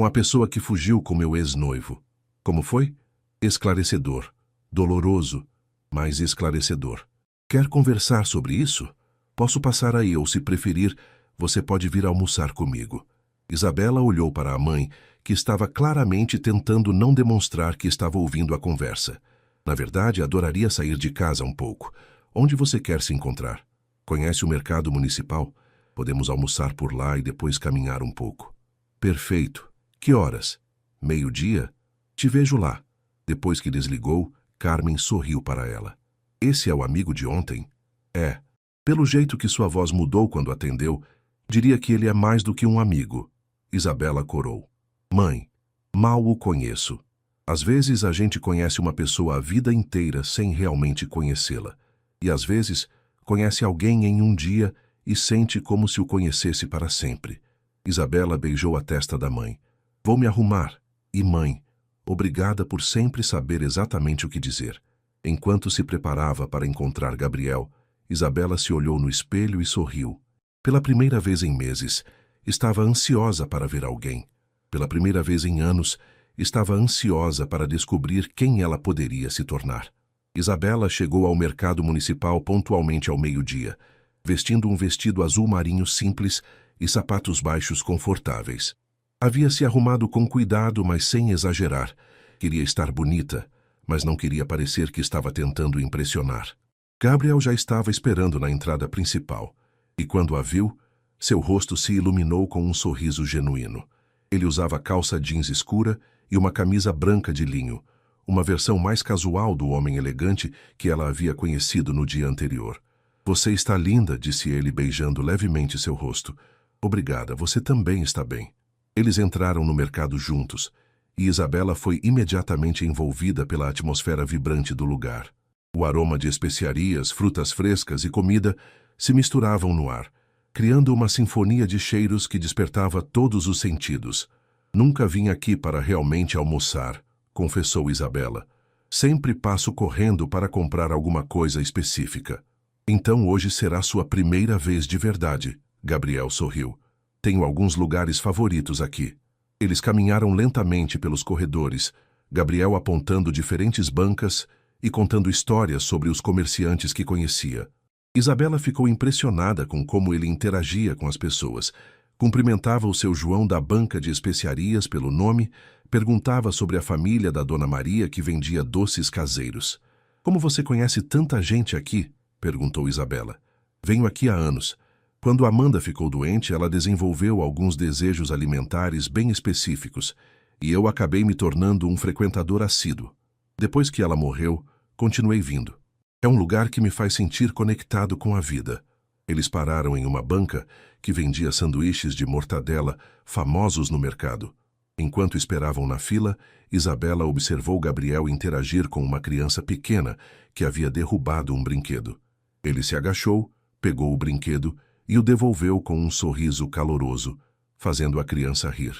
a pessoa que fugiu com meu ex-noivo. Como foi? Esclarecedor. Doloroso, mas esclarecedor. Quer conversar sobre isso? Posso passar aí, ou se preferir, você pode vir almoçar comigo. Isabela olhou para a mãe, que estava claramente tentando não demonstrar que estava ouvindo a conversa. Na verdade, adoraria sair de casa um pouco. Onde você quer se encontrar? Conhece o mercado municipal? Podemos almoçar por lá e depois caminhar um pouco. Perfeito. Que horas? 12:00? Te vejo lá. Depois que desligou, Carmen sorriu para ela. Esse é o amigo de ontem? É. Pelo jeito que sua voz mudou quando atendeu, diria que ele é mais do que um amigo. Isabela corou. Mãe, mal o conheço. Às vezes a gente conhece uma pessoa a vida inteira sem realmente conhecê-la. E às vezes conhece alguém em um dia e sente como se o conhecesse para sempre. Isabela beijou a testa da mãe. Vou me arrumar. E mãe, obrigada por sempre saber exatamente o que dizer. Enquanto se preparava para encontrar Gabriel, Isabela se olhou no espelho e sorriu. Pela primeira vez em meses, estava ansiosa para ver alguém. Pela primeira vez em anos, estava ansiosa para descobrir quem ela poderia se tornar. Isabela chegou ao mercado municipal pontualmente ao 12:00, vestindo um vestido azul marinho simples e sapatos baixos confortáveis. Havia se arrumado com cuidado, mas sem exagerar. Queria estar bonita, mas não queria parecer que estava tentando impressionar. Gabriel já estava esperando na entrada principal, e quando a viu, seu rosto se iluminou com um sorriso genuíno. Ele usava calça jeans escura e uma camisa branca de linho, uma versão mais casual do homem elegante que ela havia conhecido no dia anterior. Você está linda, disse ele beijando levemente seu rosto. Obrigada, você também está bem. Eles entraram no mercado juntos, e Isabela foi imediatamente envolvida pela atmosfera vibrante do lugar. O aroma de especiarias, frutas frescas e comida se misturavam no ar, criando uma sinfonia de cheiros que despertava todos os sentidos. Nunca vim aqui para realmente almoçar, confessou Isabela. Sempre passo correndo para comprar alguma coisa específica. Então hoje será sua primeira vez de verdade, Gabriel sorriu. Tenho alguns lugares favoritos aqui. Eles caminharam lentamente pelos corredores, Gabriel apontando diferentes bancas e contando histórias sobre os comerciantes que conhecia. Isabela ficou impressionada com como ele interagia com as pessoas. Cumprimentava o seu João da banca de especiarias pelo nome, perguntava sobre a família da Dona Maria que vendia doces caseiros. Como você conhece tanta gente aqui? Perguntou Isabela. Venho aqui há anos. Quando Amanda ficou doente, ela desenvolveu alguns desejos alimentares bem específicos, e eu acabei me tornando um frequentador assíduo. Depois que ela morreu, continuei vindo. É um lugar que me faz sentir conectado com a vida. Eles pararam em uma banca que vendia sanduíches de mortadela famosos no mercado. Enquanto esperavam na fila, Isabela observou Gabriel interagir com uma criança pequena que havia derrubado um brinquedo. Ele se agachou, pegou o brinquedo e o devolveu com um sorriso caloroso, fazendo a criança rir.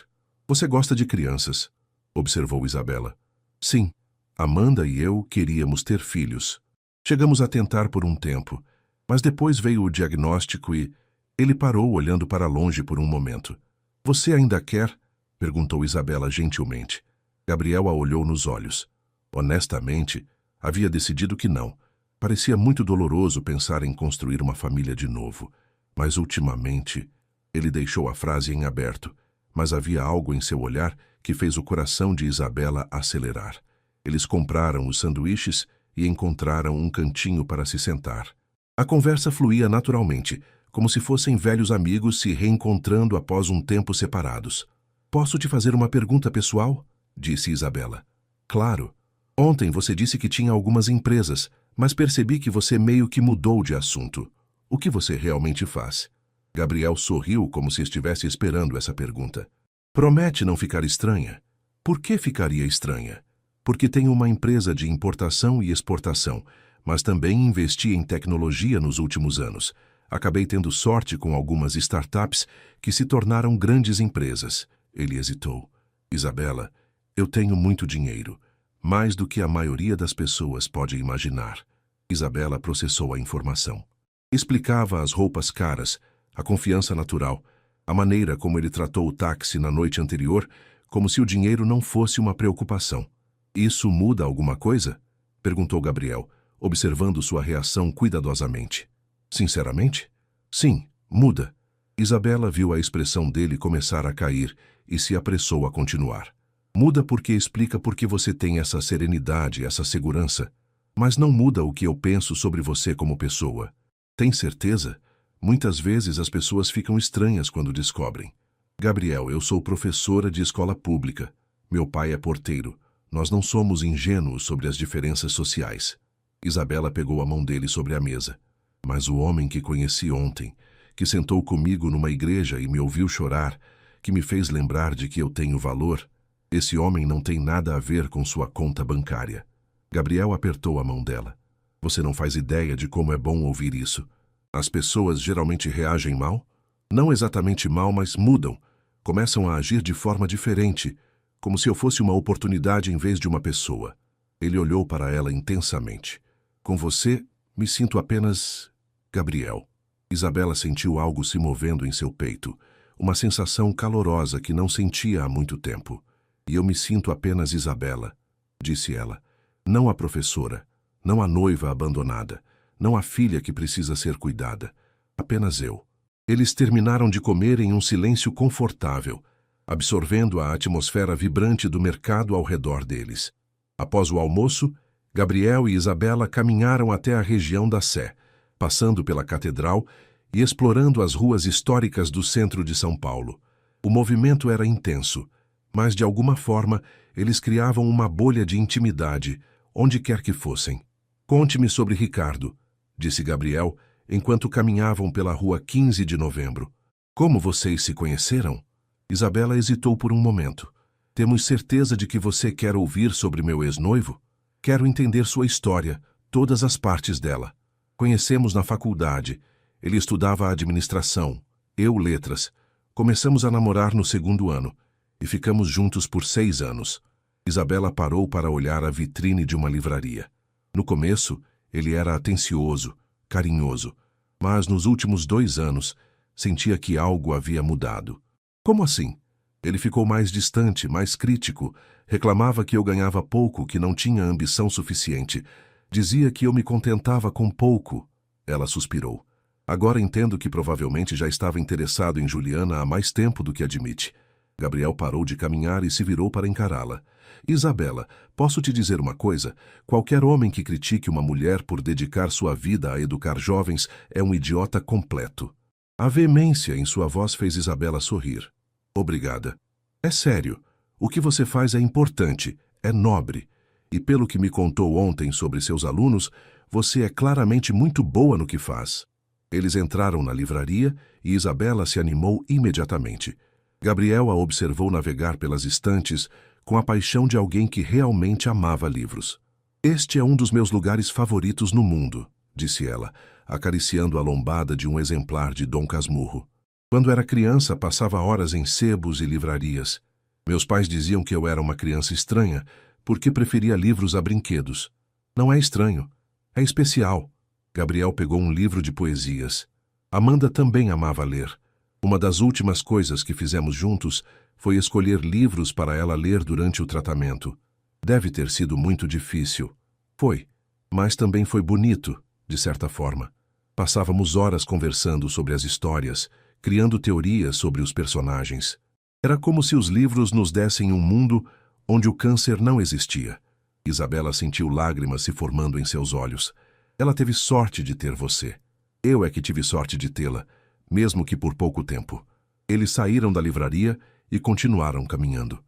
Você gosta de crianças? Observou Isabela. Sim, Amanda e eu queríamos ter filhos. Chegamos a tentar por um tempo, mas depois veio o diagnóstico e... Ele parou olhando para longe por um momento. Você ainda quer? Perguntou Isabela gentilmente. Gabriel a olhou nos olhos. Honestamente, havia decidido que não. Parecia muito doloroso pensar em construir uma família de novo. Mas ultimamente, ele deixou a frase em aberto. Mas havia algo em seu olhar que fez o coração de Isabela acelerar. Eles compraram os sanduíches e encontraram um cantinho para se sentar. A conversa fluía naturalmente, como se fossem velhos amigos se reencontrando após um tempo separados. Posso te fazer uma pergunta pessoal? Disse Isabela. Claro. Ontem você disse que tinha algumas empresas, mas percebi que você meio que mudou de assunto. O que você realmente faz? Gabriel sorriu como se estivesse esperando essa pergunta. Promete não ficar estranha? Por que ficaria estranha? Porque tenho uma empresa de importação e exportação, mas também investi em tecnologia nos últimos anos. Acabei tendo sorte com algumas startups que se tornaram grandes empresas. Ele hesitou. Isabela, eu tenho muito dinheiro, mais do que a maioria das pessoas pode imaginar. Isabela processou a informação. Explicava as roupas caras, a confiança natural, a maneira como ele tratou o táxi na noite anterior, como se o dinheiro não fosse uma preocupação. Isso muda alguma coisa? Perguntou Gabriel, observando sua reação cuidadosamente. Sinceramente? Sim, muda. Isabela viu a expressão dele começar a cair e se apressou a continuar. Muda porque explica por que você tem essa serenidade, essa segurança. Mas não muda o que eu penso sobre você como pessoa. Tem certeza? Muitas vezes as pessoas ficam estranhas quando descobrem. Gabriel, eu sou professora de escola pública. Meu pai é porteiro. Nós não somos ingênuos sobre as diferenças sociais. Isabela pegou a mão dele sobre a mesa. Mas o homem que conheci ontem, que sentou comigo numa igreja e me ouviu chorar, que me fez lembrar de que eu tenho valor, esse homem não tem nada a ver com sua conta bancária. Gabriel apertou a mão dela. Você não faz ideia de como é bom ouvir isso. As pessoas geralmente reagem mal? Não exatamente mal, mas mudam. Começam a agir de forma diferente, como se eu fosse uma oportunidade em vez de uma pessoa. Ele olhou para ela intensamente. Com você, me sinto apenas... Gabriel. Isabela sentiu algo se movendo em seu peito, uma sensação calorosa que não sentia há muito tempo. E eu me sinto apenas Isabela, disse ela. Não a professora, não a noiva abandonada, não a filha que precisa ser cuidada. Apenas eu. Eles terminaram de comer em um silêncio confortável, absorvendo a atmosfera vibrante do mercado ao redor deles. Após o almoço, Gabriel e Isabela caminharam até a região da Sé, passando pela catedral e explorando as ruas históricas do centro de São Paulo. O movimento era intenso, mas de alguma forma eles criavam uma bolha de intimidade, onde quer que fossem. Conte-me sobre Ricardo, disse Gabriel, enquanto caminhavam pela rua 15 de novembro. Como vocês se conheceram? Isabela hesitou por um momento. Temos certeza de que você quer ouvir sobre meu ex-noivo? Quero entender sua história, todas as partes dela. Conhecemos na faculdade. Ele estudava administração, eu letras. Começamos a namorar no segundo ano e ficamos juntos por 6 anos. Isabela parou para olhar a vitrine de uma livraria. No começo, ele era atencioso, carinhoso, mas nos últimos 2 anos, sentia que algo havia mudado. Como assim? Ele ficou mais distante, mais crítico, reclamava que eu ganhava pouco, que não tinha ambição suficiente. Dizia que eu me contentava com pouco. Ela suspirou. Agora entendo que provavelmente já estava interessado em Juliana há mais tempo do que admite. Gabriel parou de caminhar e se virou para encará-la. Isabela, posso te dizer uma coisa? Qualquer homem que critique uma mulher por dedicar sua vida a educar jovens é um idiota completo. A veemência em sua voz fez Isabela sorrir. Obrigada. É sério. O que você faz é importante, é nobre. E pelo que me contou ontem sobre seus alunos, você é claramente muito boa no que faz. Eles entraram na livraria e Isabela se animou imediatamente. Gabriel a observou navegar pelas estantes com a paixão de alguém que realmente amava livros. Este é um dos meus lugares favoritos no mundo, disse ela, acariciando a lombada de um exemplar de Dom Casmurro. Quando era criança, passava horas em sebos e livrarias. Meus pais diziam que eu era uma criança estranha, porque preferia livros a brinquedos. Não é estranho, é especial. Gabriel pegou um livro de poesias. Amanda também amava ler. Uma das últimas coisas que fizemos juntos foi escolher livros para ela ler durante o tratamento. Deve ter sido muito difícil. Foi, mas também foi bonito, de certa forma. Passávamos horas conversando sobre as histórias, criando teorias sobre os personagens. Era como se os livros nos dessem um mundo onde o câncer não existia. Isabela sentiu lágrimas se formando em seus olhos. Ela teve sorte de ter você. Eu é que tive sorte de tê-la, mesmo que por pouco tempo. Eles saíram da livraria e continuaram caminhando.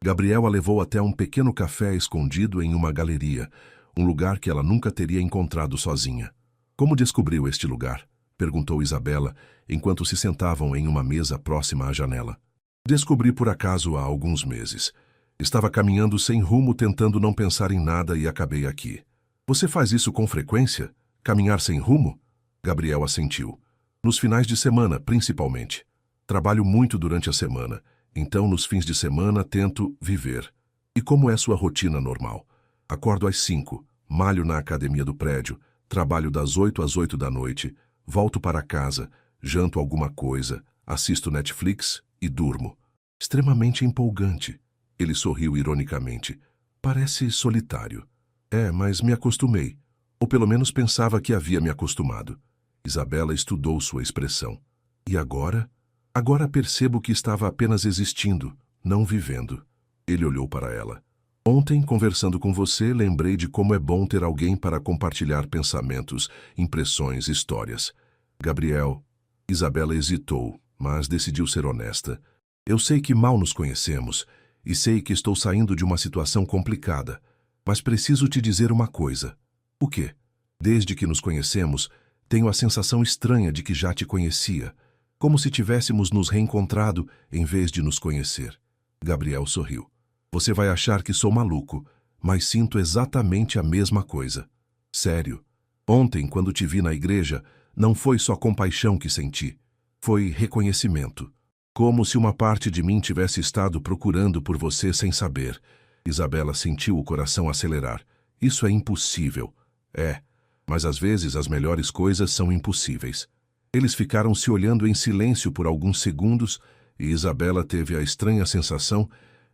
Gabriel a levou até um pequeno café escondido em uma galeria, um lugar que ela nunca teria encontrado sozinha. Como descobriu este lugar? Perguntou Isabela, enquanto se sentavam em uma mesa próxima à janela. Descobri por acaso há alguns meses. Estava caminhando sem rumo, tentando não pensar em nada e acabei aqui. Você faz isso com frequência? Caminhar sem rumo? Gabriel assentiu. Nos finais de semana, principalmente. Trabalho muito durante a semana, então nos fins de semana tento viver. E como é sua rotina normal? Acordo às 5, malho na academia do prédio, trabalho das 8 às 8 da noite, volto para casa, janto alguma coisa, assisto Netflix e durmo. Extremamente empolgante. Ele sorriu ironicamente. Parece solitário. É, mas me acostumei. Ou pelo menos pensava que havia me acostumado. Isabela estudou sua expressão. E agora? Agora percebo que estava apenas existindo, não vivendo. Ele olhou para ela. Ontem, conversando com você, lembrei de como é bom ter alguém para compartilhar pensamentos, impressões, histórias. Gabriel. Isabela hesitou, mas decidiu ser honesta. Eu sei que mal nos conhecemos, e sei que estou saindo de uma situação complicada, mas preciso te dizer uma coisa. O quê? Desde que nos conhecemos, tenho a sensação estranha de que já te conhecia, como se tivéssemos nos reencontrado em vez de nos conhecer. Gabriel sorriu. Você vai achar que sou maluco, mas sinto exatamente a mesma coisa. Sério. Ontem, quando te vi na igreja, não foi só compaixão que senti. Foi reconhecimento. Como se uma parte de mim tivesse estado procurando por você sem saber. Isabela sentiu o coração acelerar. Isso é impossível. É, mas às vezes as melhores coisas são impossíveis. Eles ficaram se olhando em silêncio por alguns segundos e Isabela teve a estranha sensação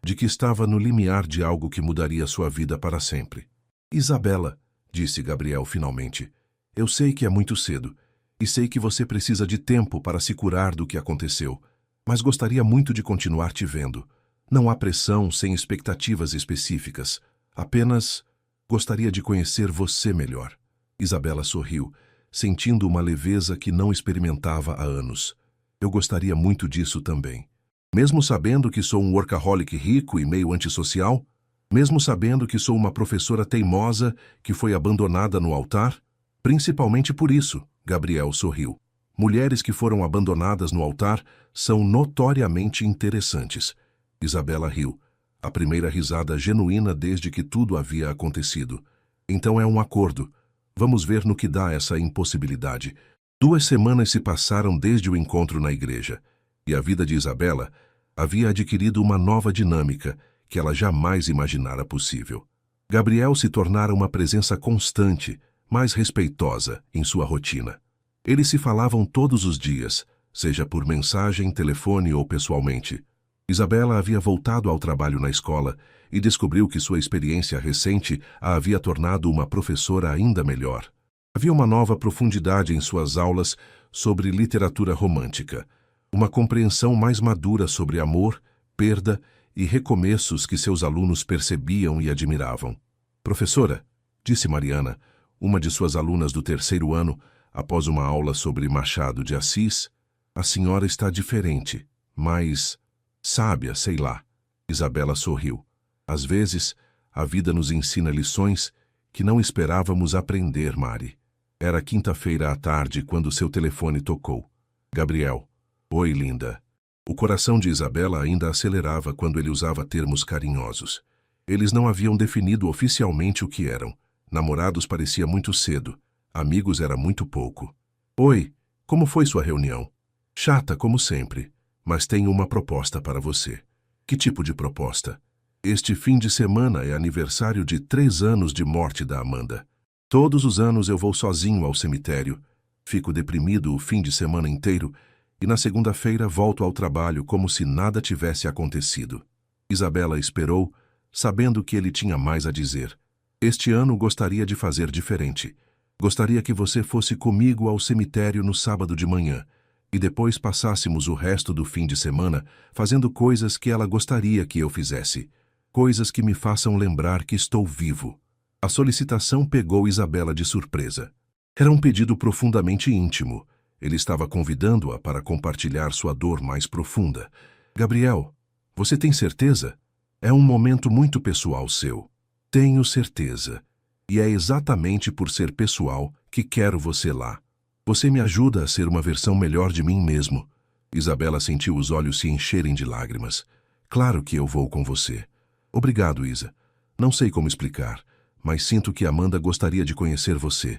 de que estava no limiar de algo que mudaria sua vida para sempre. Isabela, disse Gabriel finalmente, eu sei que é muito cedo e sei que você precisa de tempo para se curar do que aconteceu, mas gostaria muito de continuar te vendo. Não há pressão, sem expectativas específicas. Apenas gostaria de conhecer você melhor. Isabela sorriu, sentindo uma leveza que não experimentava há anos. Eu gostaria muito disso também. Mesmo sabendo que sou um workaholic rico e meio antissocial? Mesmo sabendo que sou uma professora teimosa que foi abandonada no altar? Principalmente por isso, Gabriel sorriu. Mulheres que foram abandonadas no altar são notoriamente interessantes. Isabela riu, a primeira risada genuína desde que tudo havia acontecido. Então é um acordo. Vamos ver no que dá essa impossibilidade. 2 semanas se passaram desde o encontro na igreja, e a vida de Isabela havia adquirido uma nova dinâmica que ela jamais imaginara possível. Gabriel se tornara uma presença constante, mais respeitosa, em sua rotina. Eles se falavam todos os dias, seja por mensagem, telefone ou pessoalmente. Isabela havia voltado ao trabalho na escola e descobriu que sua experiência recente a havia tornado uma professora ainda melhor. Havia uma nova profundidade em suas aulas sobre literatura romântica, uma compreensão mais madura sobre amor, perda e recomeços que seus alunos percebiam e admiravam. Professora, disse Mariana, uma de suas alunas do 3º ano, após uma aula sobre Machado de Assis, a senhora está diferente, mais sábia, sei lá. Isabela sorriu. Às vezes, a vida nos ensina lições que não esperávamos aprender, Mari. Era quinta-feira à tarde quando seu telefone tocou. Gabriel. Oi, linda. O coração de Isabela ainda acelerava quando ele usava termos carinhosos. Eles não haviam definido oficialmente o que eram. Namorados parecia muito cedo. Amigos era muito pouco. Oi, como foi sua reunião? Chata, como sempre. Mas tenho uma proposta para você. Que tipo de proposta? Este fim de semana é aniversário de 3 anos de morte da Amanda. Todos os anos eu vou sozinho ao cemitério. Fico deprimido o fim de semana inteiro e na segunda-feira volto ao trabalho como se nada tivesse acontecido. Isabela esperou, sabendo que ele tinha mais a dizer. Este ano gostaria de fazer diferente. Gostaria que você fosse comigo ao cemitério no sábado de manhã e depois passássemos o resto do fim de semana fazendo coisas que ela gostaria que eu fizesse. Coisas que me façam lembrar que estou vivo. A solicitação pegou Isabela de surpresa. Era um pedido profundamente íntimo. Ele estava convidando-a para compartilhar sua dor mais profunda. Gabriel, você tem certeza? É um momento muito pessoal seu. Tenho certeza. E é exatamente por ser pessoal que quero você lá. Você me ajuda a ser uma versão melhor de mim mesmo. Isabela sentiu os olhos se encherem de lágrimas. Claro que eu vou com você. Obrigado, Isa. Não sei como explicar, mas sinto que Amanda gostaria de conhecer você.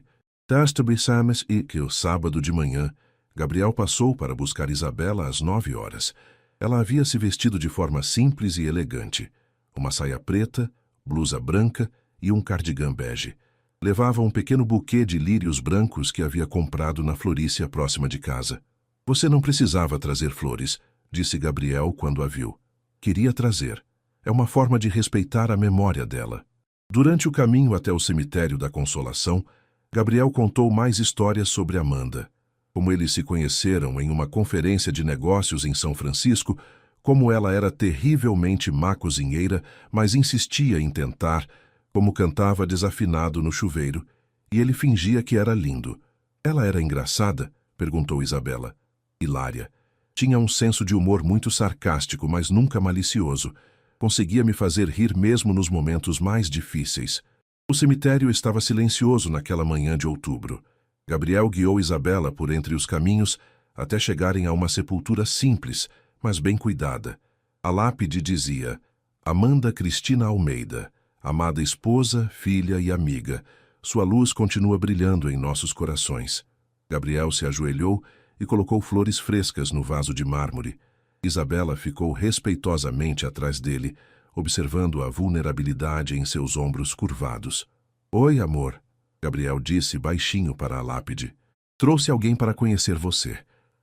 E que o sábado de manhã, Gabriel passou para buscar Isabela às 9 horas. Ela havia se vestido de forma simples e elegante. Uma saia preta, blusa branca e um cardigã bege. Levava um pequeno buquê de lírios brancos que havia comprado na florícia próxima de casa. Você não precisava trazer flores, disse Gabriel quando a viu. Queria trazer. É uma forma de respeitar a memória dela. Durante o caminho até o cemitério da Consolação, Gabriel contou mais histórias sobre Amanda. Como eles se conheceram em uma conferência de negócios em São Francisco, como ela era terrivelmente má cozinheira, mas insistia em tentar, como cantava desafinado no chuveiro, e ele fingia que era lindo. Ela era engraçada? Perguntou Isabela. Hilária. Tinha um senso de humor muito sarcástico, mas nunca malicioso. Conseguia me fazer rir mesmo nos momentos mais difíceis. O cemitério estava silencioso naquela manhã de outubro. Gabriel guiou Isabela por entre os caminhos até chegarem a uma sepultura simples, mas bem cuidada. A lápide dizia: Amanda Cristina Almeida, amada esposa, filha e amiga, sua luz continua brilhando em nossos corações. Gabriel se ajoelhou e colocou flores frescas no vaso de mármore. Isabela ficou respeitosamente atrás dele, observando a vulnerabilidade em seus ombros curvados. Oi, amor, Gabriel disse baixinho para a lápide. Trouxe alguém para conhecer você.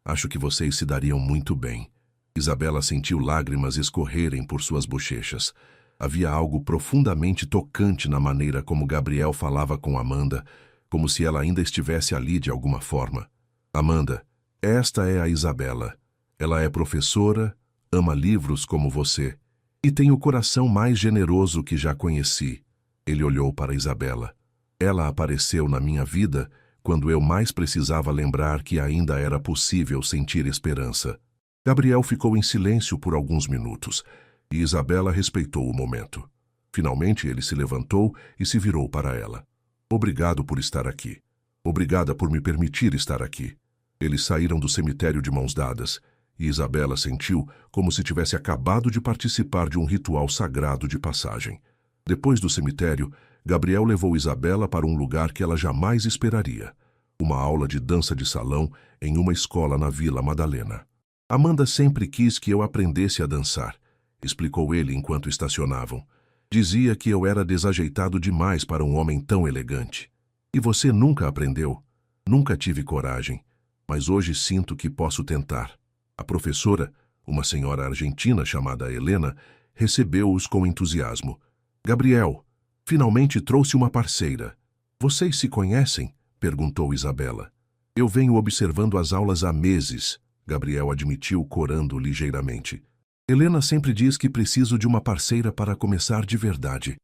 Acho que vocês se dariam muito bem. Isabela sentiu lágrimas escorrerem por suas bochechas. Havia algo profundamente tocante na maneira como Gabriel falava com Amanda, como se ela ainda estivesse ali de alguma forma. Amanda, esta é a Isabela. Ela é professora, ama livros como você, e tem o coração mais generoso que já conheci. Ele olhou para Isabela. Ela apareceu na minha vida quando eu mais precisava lembrar que ainda era possível sentir esperança. Gabriel ficou em silêncio por alguns minutos, e Isabela respeitou o momento. Finalmente ele se levantou e se virou para ela. Obrigado por estar aqui. Obrigada por me permitir estar aqui. Eles saíram do cemitério de mãos dadas, e Isabela sentiu como se tivesse acabado de participar de um ritual sagrado de passagem. Depois do cemitério, Gabriel levou Isabela para um lugar que ela jamais esperaria. Uma aula de dança de salão em uma escola na Vila Madalena. Amanda sempre quis que eu aprendesse a dançar, explicou ele enquanto estacionavam. Dizia que eu era desajeitado demais para um homem tão elegante. E você nunca aprendeu? Nunca tive coragem, mas hoje sinto que posso tentar. A professora, uma senhora argentina chamada Helena, recebeu-os com entusiasmo. Gabriel, finalmente trouxe uma parceira. Vocês se conhecem? Perguntou Isabela. Eu venho observando as aulas há meses, Gabriel admitiu, corando ligeiramente. Helena sempre diz que preciso de uma parceira para começar de verdade.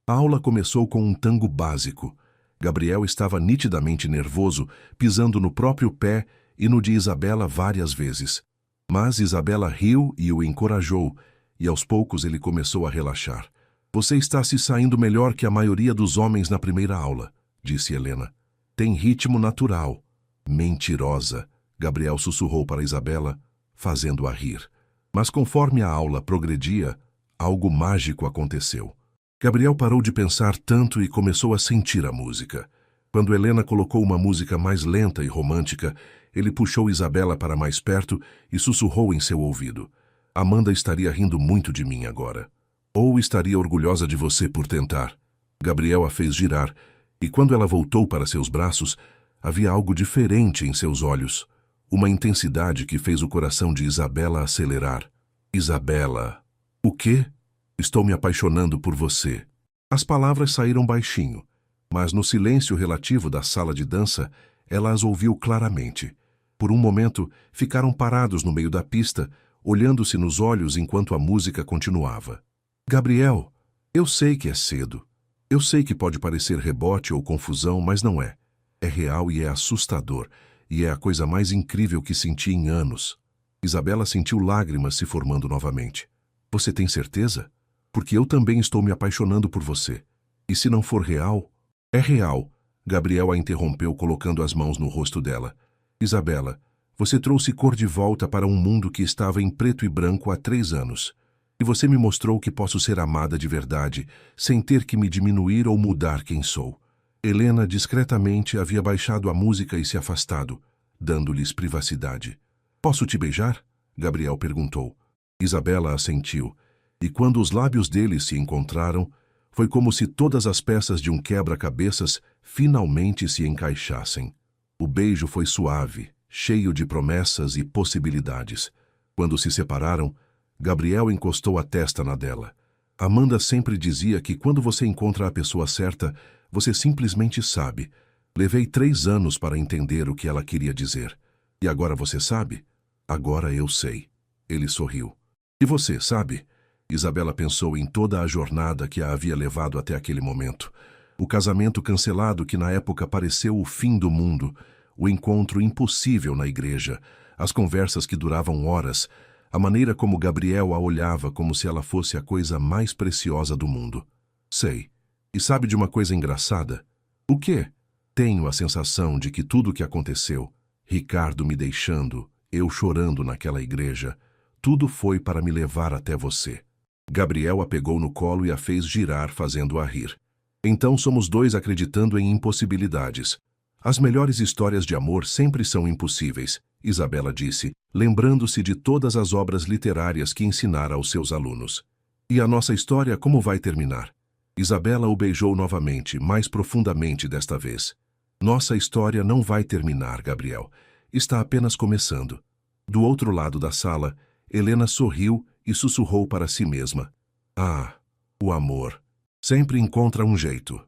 A aula começou com um tango básico. Gabriel estava nitidamente nervoso, pisando no próprio pé e no de Isabela várias vezes. Mas Isabela riu e o encorajou, e aos poucos ele começou a relaxar. Você está se saindo melhor que a maioria dos homens na primeira aula, disse Helena. Tem ritmo natural. Mentirosa, Gabriel sussurrou para Isabela, fazendo-a rir. Mas conforme a aula progredia, algo mágico aconteceu. Gabriel parou de pensar tanto e começou a sentir a música. Quando Helena colocou uma música mais lenta e romântica, ele puxou Isabela para mais perto e sussurrou em seu ouvido: Amanda estaria rindo muito de mim agora. Ou estaria orgulhosa de você por tentar. Gabriel a fez girar, e quando ela voltou para seus braços, havia algo diferente em seus olhos. Uma intensidade que fez o coração de Isabela acelerar. Isabela. O quê? Estou me apaixonando por você. As palavras saíram baixinho, mas no silêncio relativo da sala de dança, ela as ouviu claramente. Por um momento, ficaram parados no meio da pista, olhando-se nos olhos enquanto a música continuava. Gabriel, eu sei que é cedo. Eu sei que pode parecer rebote ou confusão, mas não é. É real e é assustador, e é a coisa mais incrível que senti em anos. Isabela sentiu lágrimas se formando novamente. Você tem certeza? Porque eu também estou me apaixonando por você. E se não for real? É real. Gabriel a interrompeu colocando as mãos no rosto dela. Isabela, você trouxe cor de volta para um mundo que estava em preto e branco há 3 anos. E você me mostrou que posso ser amada de verdade, sem ter que me diminuir ou mudar quem sou. Helena discretamente havia baixado a música e se afastado, dando-lhes privacidade. Posso te beijar? Gabriel perguntou. Isabela assentiu, e quando os lábios deles se encontraram, foi como se todas as peças de um quebra-cabeças finalmente se encaixassem. O beijo foi suave, cheio de promessas e possibilidades. Quando se separaram, Gabriel encostou a testa na dela. Amanda sempre dizia que quando você encontra a pessoa certa, você simplesmente sabe. Levei 3 anos para entender o que ela queria dizer. E agora você sabe? Agora eu sei. Ele sorriu. E você, sabe? Isabela pensou em toda a jornada que a havia levado até aquele momento. O casamento cancelado que na época pareceu o fim do mundo, o encontro impossível na igreja, as conversas que duravam horas, a maneira como Gabriel a olhava como se ela fosse a coisa mais preciosa do mundo. Sei. E sabe de uma coisa engraçada? O quê? Tenho a sensação de que tudo o que aconteceu, Ricardo me deixando, eu chorando naquela igreja, tudo foi para me levar até você. Gabriel a pegou no colo e a fez girar, fazendo-a rir. Então somos dois acreditando em impossibilidades. As melhores histórias de amor sempre são impossíveis, Isabela disse, lembrando-se de todas as obras literárias que ensinara aos seus alunos. E a nossa história como vai terminar? Isabela o beijou novamente, mais profundamente desta vez. Nossa história não vai terminar, Gabriel. Está apenas começando. Do outro lado da sala, Helena sorriu e sussurrou para si mesma. Ah, o amor. Sempre encontra um jeito.